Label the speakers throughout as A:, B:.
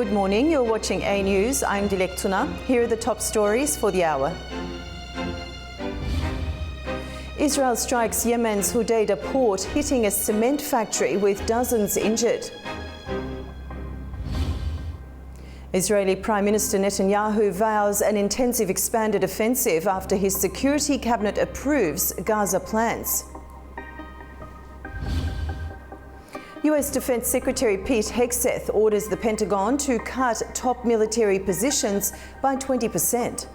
A: Good morning, you're watching A News. I'm Dilek Tuna. Here are the top stories for the hour. Israel strikes Yemen's Hodeidah port, hitting a cement factory with dozens injured. Israeli Prime Minister Netanyahu vows an intensive expanded offensive after his security cabinet approves Gaza plans. US Defense Secretary Pete Hegseth orders the Pentagon to cut top military positions by 20%.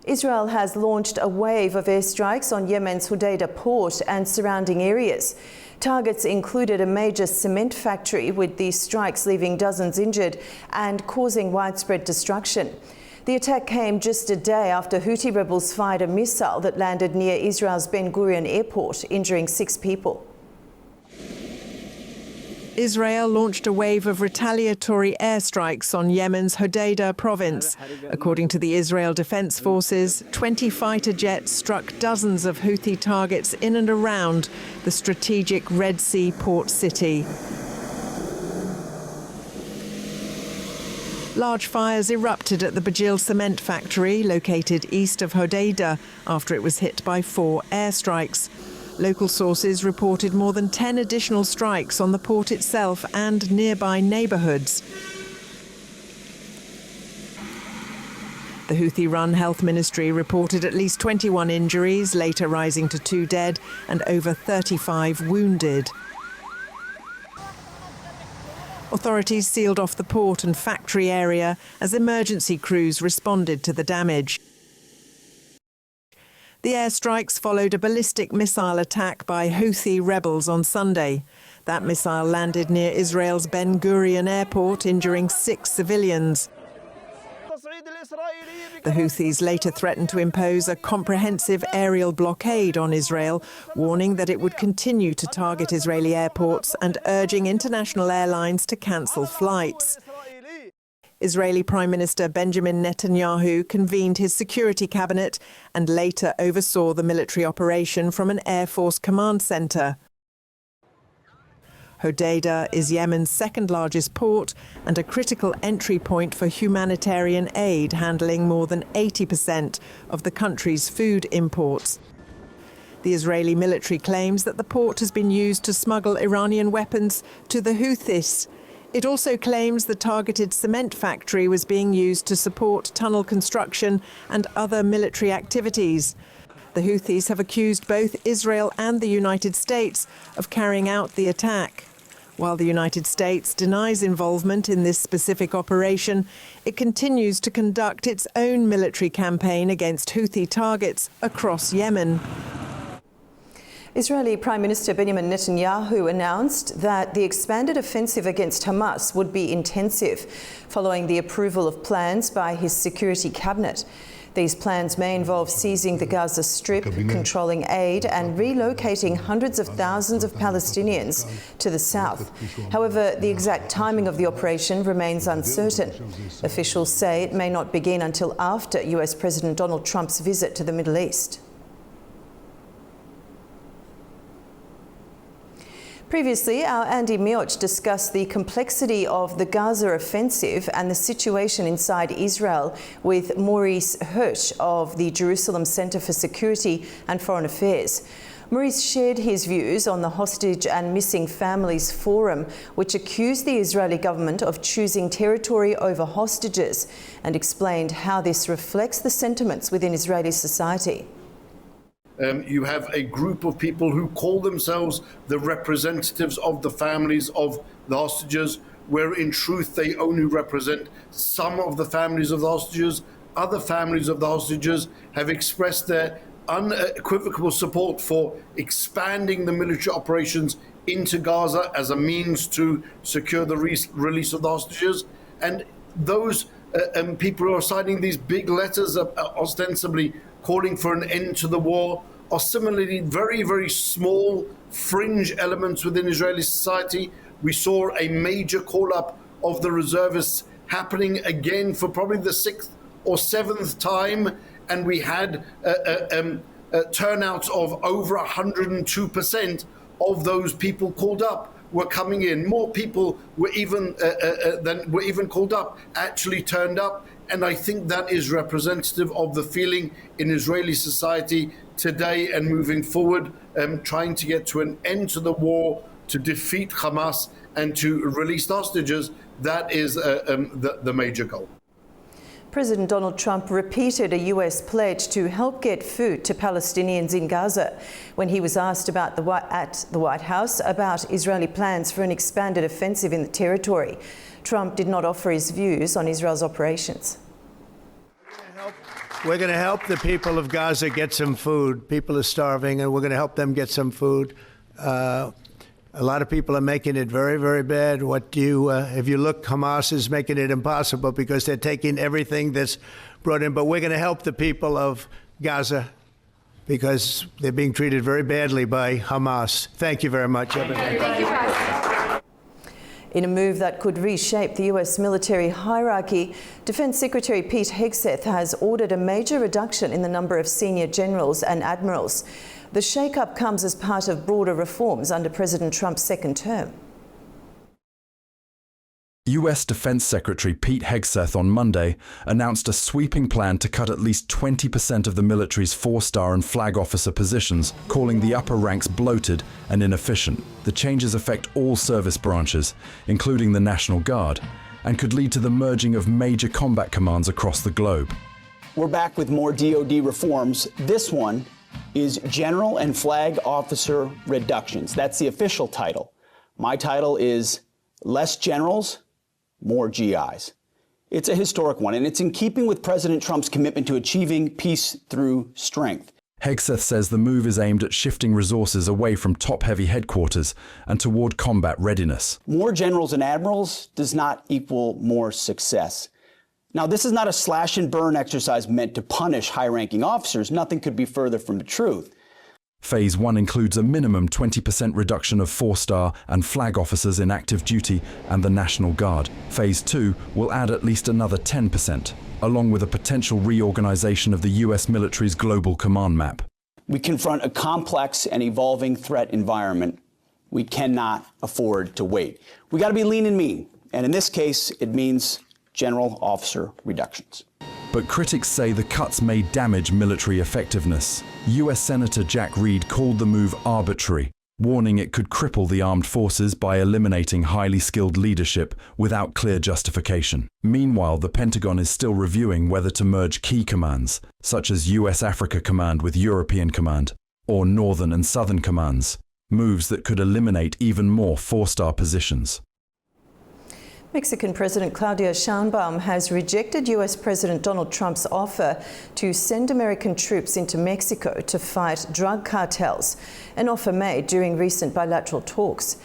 A: Israel has launched a wave of airstrikes on Yemen's Hodeidah port and surrounding areas. Targets included a major cement factory, with these strikes leaving dozens injured and causing widespread destruction. The attack came just a day after Houthi rebels fired a missile that landed near Israel's Ben Gurion airport, injuring 6 people.
B: Israel launched a wave of retaliatory airstrikes on Yemen's Hodeidah province. According to the Israel Defense Forces, 20 fighter jets struck dozens of Houthi targets in and around the strategic Red Sea port city. Large fires erupted at the Bajil cement factory, located east of Hodeidah, after it was hit by 4 airstrikes. Local sources reported more than 10 additional strikes on the port itself and nearby neighbourhoods. The Houthi-run Health Ministry reported at least 21 injuries, later rising to 2 dead and over 35 wounded. Authorities sealed off the port and factory area as emergency crews responded to the damage. The airstrikes followed a ballistic missile attack by Houthi rebels on Sunday. That missile landed near Israel's Ben Gurion airport, injuring 6 civilians. The Houthis later threatened to impose a comprehensive aerial blockade on Israel, warning that it would continue to target Israeli airports and urging international airlines to cancel flights. Israeli Prime Minister Benjamin Netanyahu convened his security cabinet and later oversaw the military operation from an Air Force command centre. Hodeidah is Yemen's second largest port and a critical entry point for humanitarian aid, handling more than 80% of the country's food imports. The Israeli military claims that the port has been used to smuggle Iranian weapons to the Houthis. It also claims the targeted cement factory was being used to support tunnel construction and other military activities. The Houthis have accused both Israel and the United States of carrying out the attack. While the United States denies involvement in this specific operation, it continues to conduct its own military campaign against Houthi targets across Yemen.
A: Israeli Prime Minister Benjamin Netanyahu announced that the expanded offensive against Hamas would be intensive, following the approval of plans by his security cabinet. These plans may involve seizing the Gaza Strip, controlling aid and relocating hundreds of thousands of Palestinians to the south. However, the exact timing of the operation remains uncertain. Officials say it may not begin until after US President Donald Trump's visit to the Middle East. Previously, our Andy Mioch discussed the complexity of the Gaza offensive and the situation inside Israel with Maurice Hirsch of the Jerusalem Center for Security and Foreign Affairs. Maurice shared his views on the Hostage and Missing Families Forum, which accused the Israeli government of choosing territory over hostages, and explained how this reflects the sentiments within Israeli society.
C: You have a group of people who call themselves the representatives of the families of the hostages, where in truth they only represent some of the families of the hostages. Other families of the hostages have expressed their unequivocal support for expanding the military operations into Gaza as a means to secure the release of the hostages. And those people who are signing these big letters ostensibly calling for an end to the war are similarly very, very small fringe elements within Israeli society. We saw a major call-up of the reservists happening again for probably the 6th or 7th time, and we had turnouts of over 102% of those people called up were coming in. More people were even called up actually turned up. And I think that is representative of the feeling in Israeli society today and moving forward, trying to get to an end to the war, to defeat Hamas and to release hostages. That is the major goal.
A: President Donald Trump repeated a US pledge to help get food to Palestinians in Gaza when he was asked at the White House about Israeli plans for an expanded offensive in the territory. Trump did not offer his views on Israel's operations.
D: We're going to help the people of Gaza get some food. People are starving, and we're going to help them get some food. A lot of people are making it very, very bad. If you look, Hamas is making it impossible because they're taking everything that's brought in. But we're going to help the people of Gaza because they're being treated very badly by Hamas. Thank you very much.
E: Thank you, President.
A: In a move that could reshape the US military hierarchy, Defence Secretary Pete Hegseth has ordered a major reduction in the number of senior generals and admirals. The shake-up comes as part of broader reforms under President Trump's second term.
F: US Defense Secretary Pete Hegseth on Monday announced a sweeping plan to cut at least 20% of the military's 4-star and flag officer positions, calling the upper ranks bloated and inefficient. The changes affect all service branches, including the National Guard, and could lead to the merging of major combat commands across the globe.
G: We're back with more DoD reforms. This one is General and Flag Officer Reductions. That's the official title. My title is Less Generals, More GIs. It's a historic one, and it's in keeping with President Trump's commitment to achieving peace through strength.
F: Hegseth says the move is aimed at shifting resources away from top-heavy headquarters and toward combat readiness.
G: More generals and admirals does not equal more success. Now, this is not a slash-and-burn exercise meant to punish high-ranking officers. Nothing could be further from the truth.
F: Phase 1 includes a minimum 20% reduction of 4-star and flag officers in active duty and the National Guard. Phase 2 will add at least another 10%, along with a potential reorganization of the US military's global command map.
G: We confront a complex and evolving threat environment. We cannot afford to wait. We got to be lean and mean, and in this case, it means general officer reductions.
F: But critics say the cuts may damage military effectiveness. US Senator Jack Reed called the move arbitrary, warning it could cripple the armed forces by eliminating highly skilled leadership without clear justification. Meanwhile, the Pentagon is still reviewing whether to merge key commands, such as US Africa Command with European Command, or Northern and Southern Commands, moves that could eliminate even more 4-star positions.
A: Mexican President Claudia Sheinbaum has rejected US President Donald Trump's offer to send American troops into Mexico to fight drug cartels, an offer made during recent bilateral talks.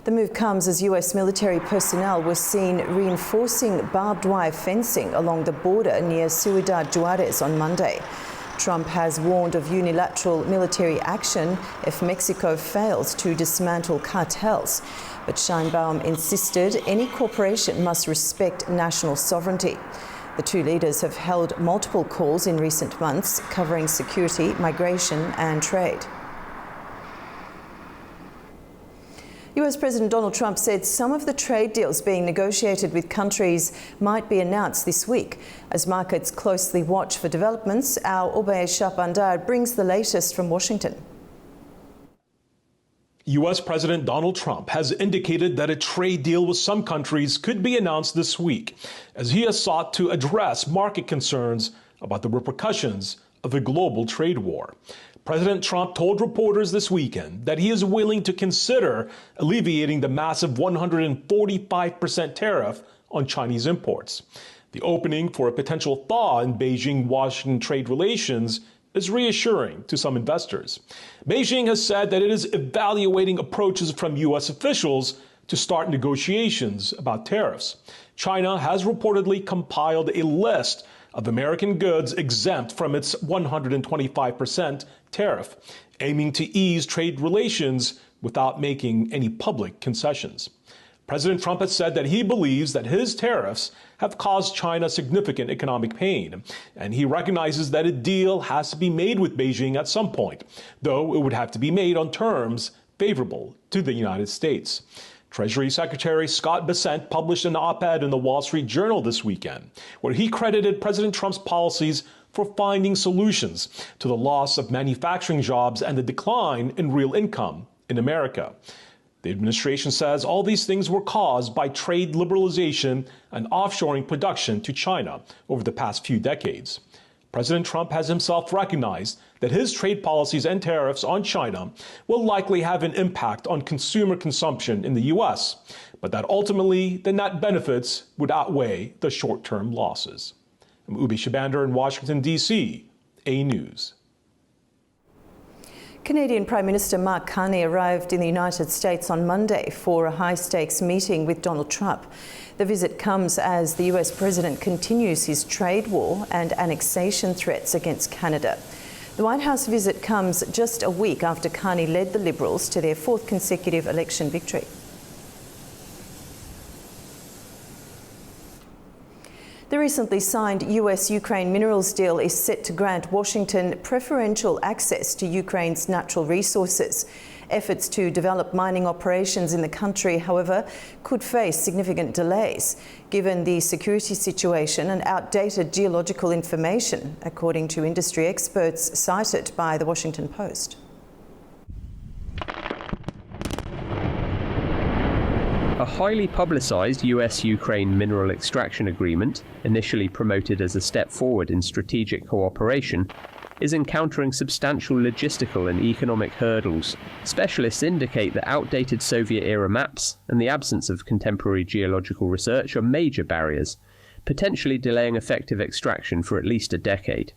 A: The move comes as US military personnel were seen reinforcing barbed wire fencing along the border near Ciudad Juarez on Monday. Trump has warned of unilateral military action if Mexico fails to dismantle cartels. But Sheinbaum insisted any cooperation must respect national sovereignty. The two leaders have held multiple calls in recent months covering security, migration and trade. US President Donald Trump said some of the trade deals being negotiated with countries might be announced this week. As markets closely watch for developments, our Obey Shapandar brings the latest from Washington.
H: U.S. President Donald Trump has indicated that a trade deal with some countries could be announced this week, as he has sought to address market concerns about the repercussions of a global trade war. President Trump told reporters this weekend that he is willing to consider alleviating the massive 145% tariff on Chinese imports. The opening for a potential thaw in Beijing-Washington trade relations is reassuring to some investors. Beijing has said that it is evaluating approaches from U.S. officials to start negotiations about tariffs. China has reportedly compiled a list of American goods exempt from its 125% tariff, aiming to ease trade relations without making any public concessions. President Trump has said that he believes that his tariffs have caused China significant economic pain, and he recognizes that a deal has to be made with Beijing at some point, though it would have to be made on terms favorable to the United States. Treasury Secretary Scott Bessent published an op-ed in the Wall Street Journal this weekend, where he credited President Trump's policies for finding solutions to the loss of manufacturing jobs and the decline in real income in America. The administration says all these things were caused by trade liberalization and offshoring production to China over the past few decades. President Trump has himself recognized that his trade policies and tariffs on China will likely have an impact on consumer consumption in the U.S., but that ultimately the net benefits would outweigh the short-term losses. I'm Ubi Shabander in Washington, D.C., A News.
A: Canadian Prime Minister Mark Carney arrived in the United States on Monday for a high-stakes meeting with Donald Trump. The visit comes as the US president continues his trade war and annexation threats against Canada. The White House visit comes just a week after Carney led the Liberals to their fourth consecutive election victory. The recently signed US-Ukraine minerals deal is set to grant Washington preferential access to Ukraine's natural resources. Efforts to develop mining operations in the country, however, could face significant delays, given the security situation and outdated geological information, according to industry experts cited by the Washington Post.
I: A highly publicised US-Ukraine mineral extraction agreement, initially promoted as a step forward in strategic cooperation, is encountering substantial logistical and economic hurdles. Specialists indicate that outdated Soviet-era maps and the absence of contemporary geological research are major barriers, potentially delaying effective extraction for at least a decade.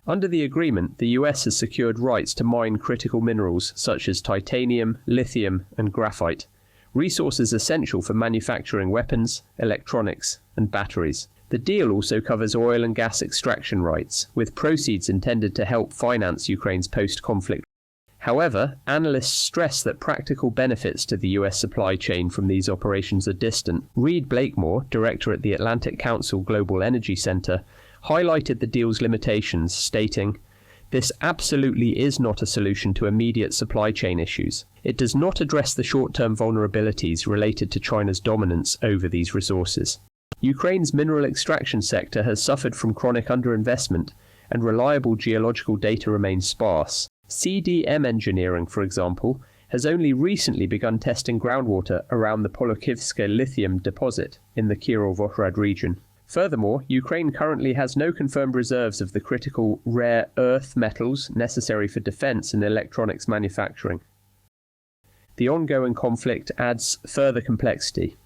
I: Under the agreement, the US has secured rights to mine critical minerals such as titanium, lithium, and graphite, resources essential for manufacturing weapons, electronics, and batteries. The deal also covers oil and gas extraction rights, with proceeds intended to help finance Ukraine's post-conflict. However, analysts stress that practical benefits to the US supply chain from these operations are distant. Reed Blakemore, director at the Atlantic Council Global Energy Center, highlighted the deal's limitations, stating, "This absolutely is not a solution to immediate supply chain issues. It does not address the short-term vulnerabilities related to China's dominance over these resources." Ukraine's mineral extraction sector has suffered from chronic underinvestment, and reliable geological data remains sparse. CDM Engineering, for example, has only recently begun testing groundwater around the Polokivska lithium deposit in the Kirovohrad region. Furthermore, Ukraine currently has no confirmed reserves of the critical rare earth metals necessary for defense and electronics manufacturing. The ongoing conflict adds further complexity.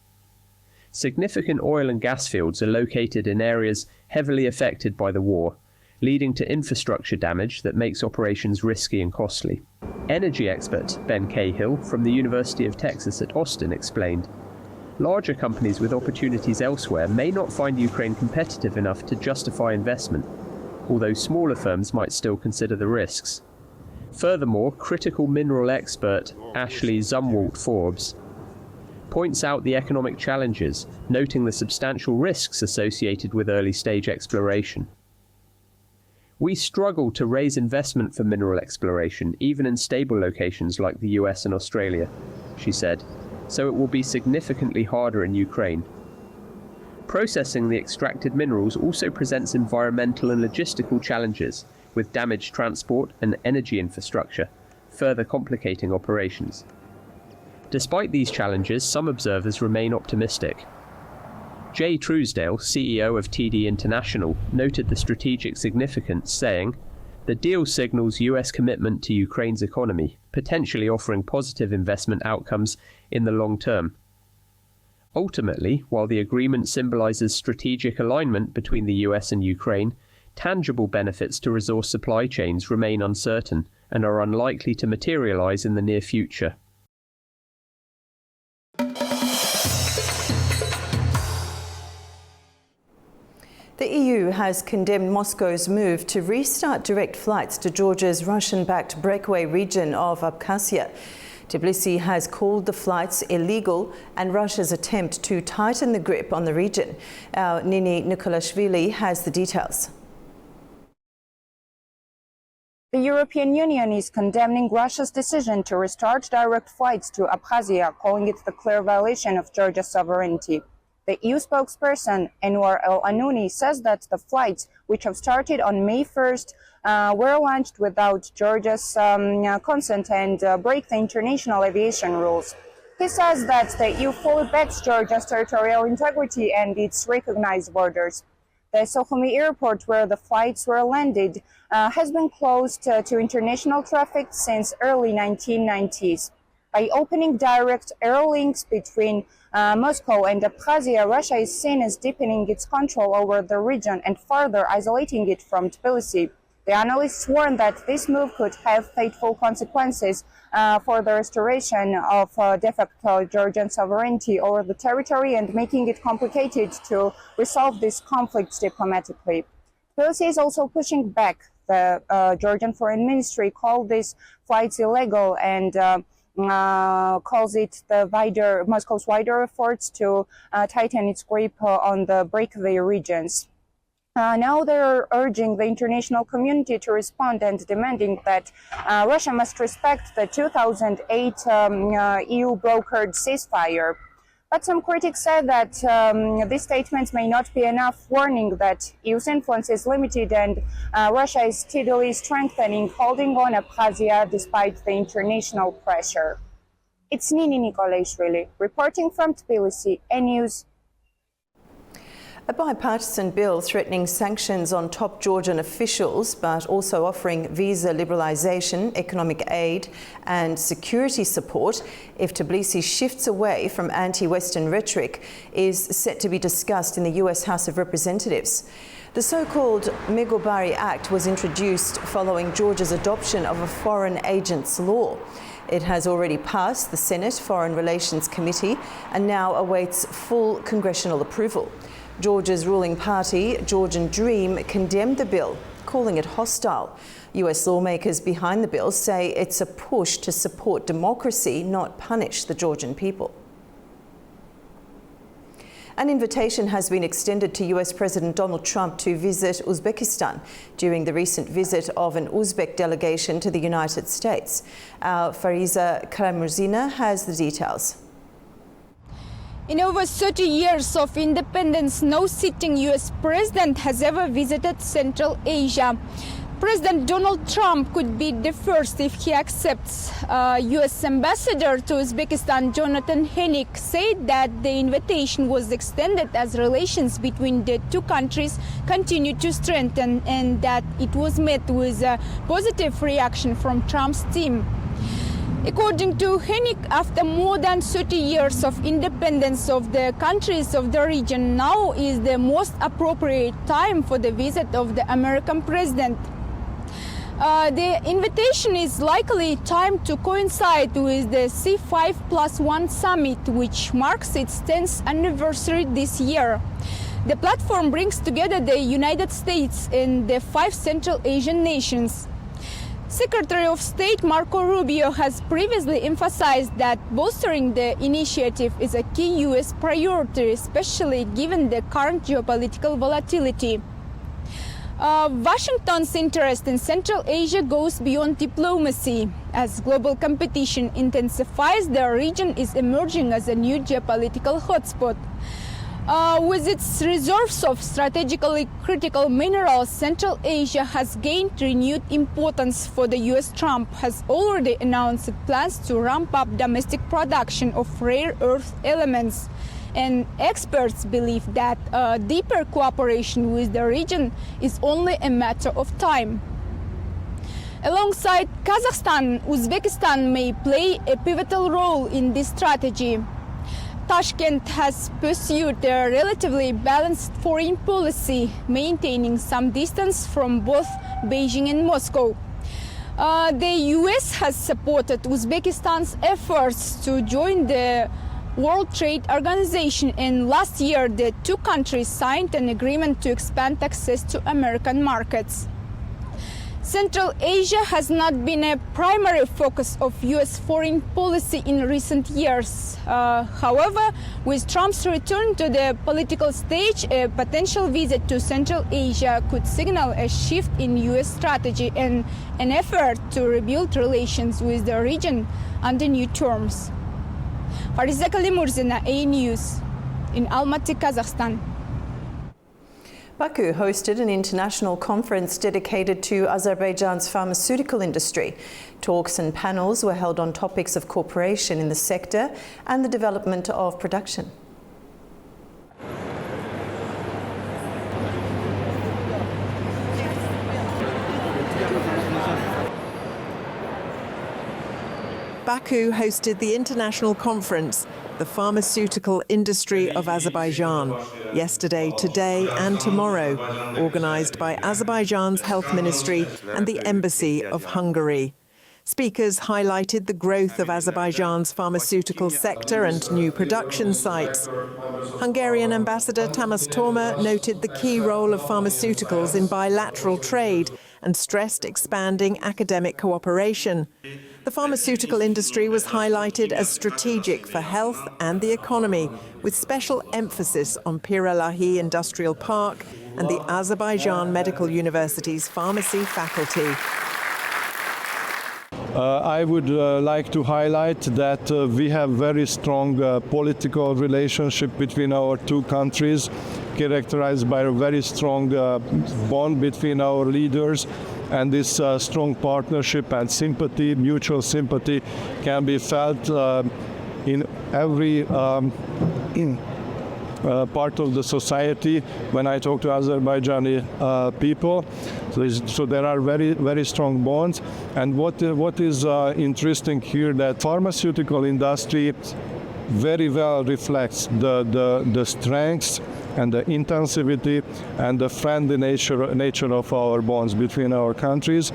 I: Significant oil and gas fields are located in areas heavily affected by the war, leading to infrastructure damage that makes operations risky and costly. Energy expert Ben Cahill from the University of Texas at Austin explained, "Larger companies with opportunities elsewhere may not find Ukraine competitive enough to justify investment, although smaller firms might still consider the risks." Furthermore, critical mineral expert Ashley Zumwalt-Forbes points out the economic challenges, noting the substantial risks associated with early-stage exploration. "We struggle to raise investment for mineral exploration, even in stable locations like the US and Australia," she said, "so it will be significantly harder in Ukraine." Processing the extracted minerals also presents environmental and logistical challenges, with damaged transport and energy infrastructure, further complicating operations. Despite these challenges, some observers remain optimistic. Jay Truesdale, CEO of TD International, noted the strategic significance, saying, "The deal signals US commitment to Ukraine's economy, potentially offering positive investment outcomes in the long term." Ultimately, while the agreement symbolizes strategic alignment between the US and Ukraine, tangible benefits to resource supply chains remain uncertain and are unlikely to materialize in the near future.
A: The EU has condemned Moscow's move to restart direct flights to Georgia's Russian-backed breakaway region of Abkhazia. Tbilisi has called the flights illegal and Russia's attempt to tighten the grip on the region. Our Nini Nikolashvili has the details.
J: The European Union is condemning Russia's decision to restart direct flights to Abkhazia, calling it the clear violation of Georgia's sovereignty. The EU spokesperson, Enver El-Anouni, says that the flights, which have started on May 1st, were launched without Georgia's consent and break the international aviation rules. He says that the EU fully backs Georgia's territorial integrity and its recognized borders. The Sukhumi airport, where the flights were landed, has been closed to international traffic since early 1990s. By opening direct air links between Moscow and Abkhazia, Russia is seen as deepening its control over the region and further isolating it from Tbilisi. The analysts warn that this move could have fateful consequences for the restoration of de facto Georgian sovereignty over the territory and making it complicated to resolve this conflict diplomatically. Tbilisi is also pushing back. The Georgian Foreign Ministry called these flights illegal and calls it Moscow's wider efforts to tighten its grip on the breakaway regions. Now they're urging the international community to respond and demanding that Russia must respect the 2008 EU-brokered ceasefire. But some critics said that these statements may not be enough, warning that EU's influence is limited and Russia is steadily strengthening, holding on Abkhazia despite the international pressure. It's Nini Nikolaishvili, reporting from Tbilisi, News.
A: A bipartisan bill threatening sanctions on top Georgian officials, but also offering visa liberalisation, economic aid and security support if Tbilisi shifts away from anti-Western rhetoric, is set to be discussed in the US House of Representatives. The so-called Megobari Act was introduced following Georgia's adoption of a foreign agents law. It has already passed the Senate Foreign Relations Committee and now awaits full congressional approval. Georgia's ruling party, Georgian Dream, condemned the bill, calling it hostile. US lawmakers behind the bill say it's a push to support democracy, not punish the Georgian people. An invitation has been extended to US President Donald Trump to visit Uzbekistan during the recent visit of an Uzbek delegation to the United States. Our Fariza Karamuzina has the details.
K: In over 30 years of independence, no sitting U.S. president has ever visited Central Asia. President Donald Trump could be the first if he accepts. U.S. Ambassador to Uzbekistan Jonathan Hennick said that the invitation was extended as relations between the two countries continue to strengthen and that it was met with a positive reaction from Trump's team. According to Hennick, after more than 30 years of independence of the countries of the region, now is the most appropriate time for the visit of the American president. The invitation is likely timed to coincide with the C5+1 summit, which marks its 10th anniversary this year. The platform brings together the United States and the 5 Central Asian nations. Secretary of State Marco Rubio has previously emphasized that bolstering the initiative is a key U.S. priority, especially given the current geopolitical volatility. Washington's interest in Central Asia goes beyond diplomacy. As global competition intensifies, the region is emerging as a new geopolitical hotspot. With its reserves of strategically critical minerals, Central Asia has gained renewed importance for the U.S. Trump has already announced plans to ramp up domestic production of rare earth elements. And experts believe that deeper cooperation with the region is only a matter of time. Alongside Kazakhstan, Uzbekistan may play a pivotal role in this strategy. Tashkent has pursued a relatively balanced foreign policy, maintaining some distance from both Beijing and Moscow. The US has supported Uzbekistan's efforts to join the World Trade Organization, and last year the two countries signed an agreement to expand access to American markets. Central Asia has not been a primary focus of U.S. foreign policy in recent years. However, with Trump's return to the political stage, a potential visit to Central Asia could signal a shift in U.S. strategy and an effort to rebuild relations with the region under new terms. Fariza Kalimurzina, A News, in Almaty, Kazakhstan.
A: Baku hosted an international conference dedicated to Azerbaijan's pharmaceutical industry. Talks and panels were held on topics of cooperation in the sector and the development of production.
B: Baku hosted the international conference, The Pharmaceutical Industry of Azerbaijan, yesterday, today and tomorrow, organised by Azerbaijan's Health Ministry and the Embassy of Hungary. Speakers highlighted the growth of Azerbaijan's pharmaceutical sector and new production sites. Hungarian Ambassador Tamás Torma noted the key role of pharmaceuticals in bilateral trade and stressed expanding academic cooperation. The pharmaceutical industry was highlighted as strategic for health and the economy, with special emphasis on Piralahi Industrial Park and the Azerbaijan Medical University's pharmacy faculty.
L: I would like to highlight that we have very strong political relationship between our two countries, characterized by a very strong bond between our leaders. And this strong partnership and sympathy, mutual sympathy, can be felt in every part of the society when I talk to Azerbaijani people. So there are very, very strong bonds. And what is interesting here, that pharmaceutical industry very well reflects the strengths and the intensivity and the friendly nature of our bonds between our countries.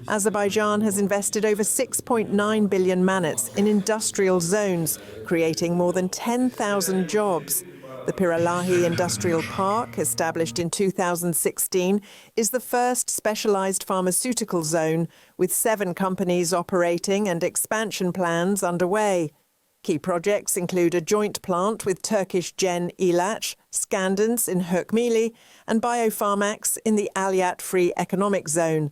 B: Azerbaijan has invested over 6.9 billion manats in industrial zones, creating more than 10,000 jobs. The Piralahi Industrial Park, established in 2016, is the first specialised pharmaceutical zone, with 7 companies operating and expansion plans underway. Key projects include a joint plant with Turkish Gen Ilaç, Scandence in Herkmili, and Biopharmax in the Aliyat Free Economic Zone.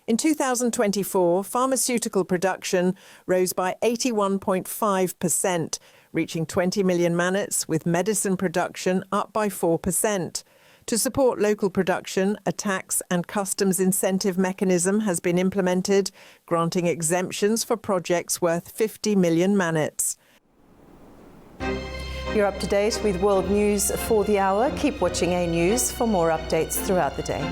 B: In 2024, pharmaceutical production rose by 81.5%, reaching 20 million manats, with medicine production up by 4%. To support local production, a tax and customs incentive mechanism has been implemented, granting exemptions for projects worth 50 million manats.
A: You're up to date with world news for the hour. Keep watching A News for more updates throughout the day.